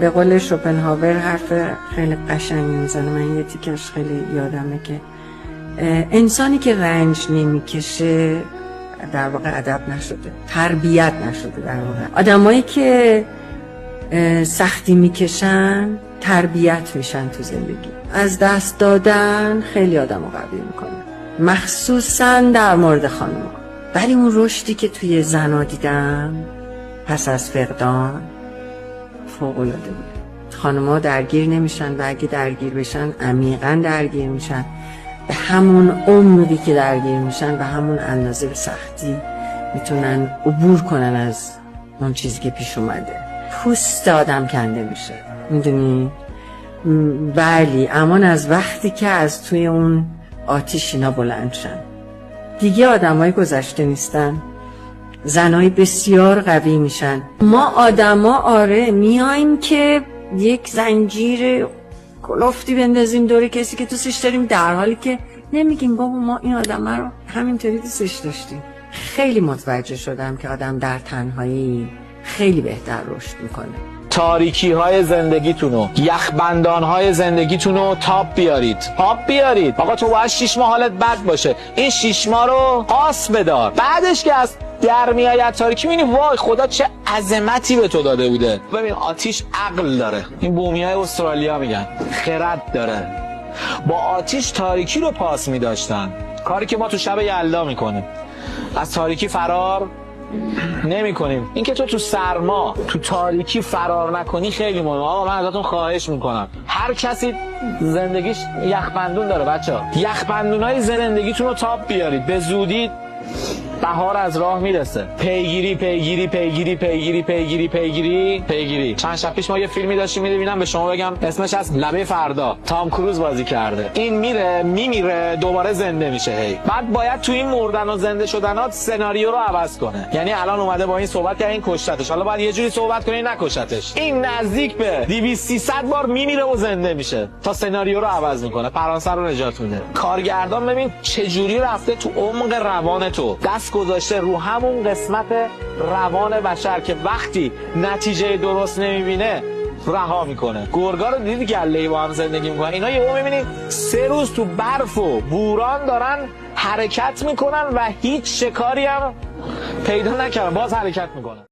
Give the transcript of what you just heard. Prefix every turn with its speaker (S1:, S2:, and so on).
S1: به قول شوپنهاور حرف خیلی قشنگی میزنه، من یه تیکش خیلی یادمه که انسانی که رنج نمیکشه در واقع ادب نشده، تربیت نشده. در واقع آدمایی که سختی میکشن تربیت میشن تو زندگی. از دست دادن خیلی آدمو قوی میکنه، مخصوصا در مورد خانوما. ولی اون رشدی که توی زنا دیدم پس از فقدان فوق‌العاده بود. خانوما درگیر نمیشن و اگه درگیر بشن عمیقاً درگیر میشن، به همون عمری که درگیر میشن به همون اندازه به سختی میتونن عبور کنن از اون چیزی که پیش اومده. پوست آدم کنده میشه، میدونی؟ بلی، امان از وقتی که از توی اون آتیش اینا بلند شن. دیگه آدمای گذشته نیستن، زنای بسیار قوی میشن. ما آدما آره میایم که یک زنجیر کلفتی بندازیم دور کسی که دوستش داریم، در حالی که نمیگیم بابا ما این آدم رو همینطوری دوستش داشتیم. خیلی متوجه شدم که آدم در تنهایی خیلی بهتر رشد میکنه.
S2: تاریکی های زندگیتونو، یخبندان های زندگیتونو تاپ بیارید. آقا تو باید 6 ماه حالت بد باشه، این 6 ماه رو پاس بدار. بعدش که از در میآید تاریکی میبینی وای خدا چه عظمتی به تو داده بوده. ببین آتیش عقل داره، این بومیای استرالیا میگن خرد داره. با آتیش تاریکی رو پاس میداشتن، کاری که ما تو شب یلدا میکنیم. از تاریکی فرار نمی کنیم. این که تو سرما تو تاریکی فرار نکنی خیلی مهمه. آقا من ازتون خواهش میکنم، هر کسی زندگیش یخبندون داره بچه‌ها، یخبندونای زندگیتون رو تاپ بیارید. به زودی بهار از راه میرسه. پیگیری. چند شب پیش ما یه فیلمی داشتیم می‌دیدم، به شما بگم اسمش از لبه فردا، تام کروز بازی کرده. این میمیره دوباره زنده میشه. بعد باید تو این مردن و زنده شدنات سناریو رو عوض کنه. یعنی الان اومده با این صحبت که این کشتتش، حالا باید یه جوری صحبت کنه نکشتش. این نزدیک به 200-300 بار میمیره و زنده میشه تا سناریو رو عوض میکنه، فرانسه رو نجات میده. کارگردان ببین چه جوری رفته تو عمق روان تو، دست گذاشته رو همون قسمت روان بشر که وقتی نتیجه درست نمیبینه رها میکنه. گرگا رو دیدی گله‌ای با هم زندگی میکنن، اینا یهو میبینی 3 روز تو برف و بوران دارن حرکت میکنن و هیچ شکاری هم پیدا نکردن، باز حرکت میکنن.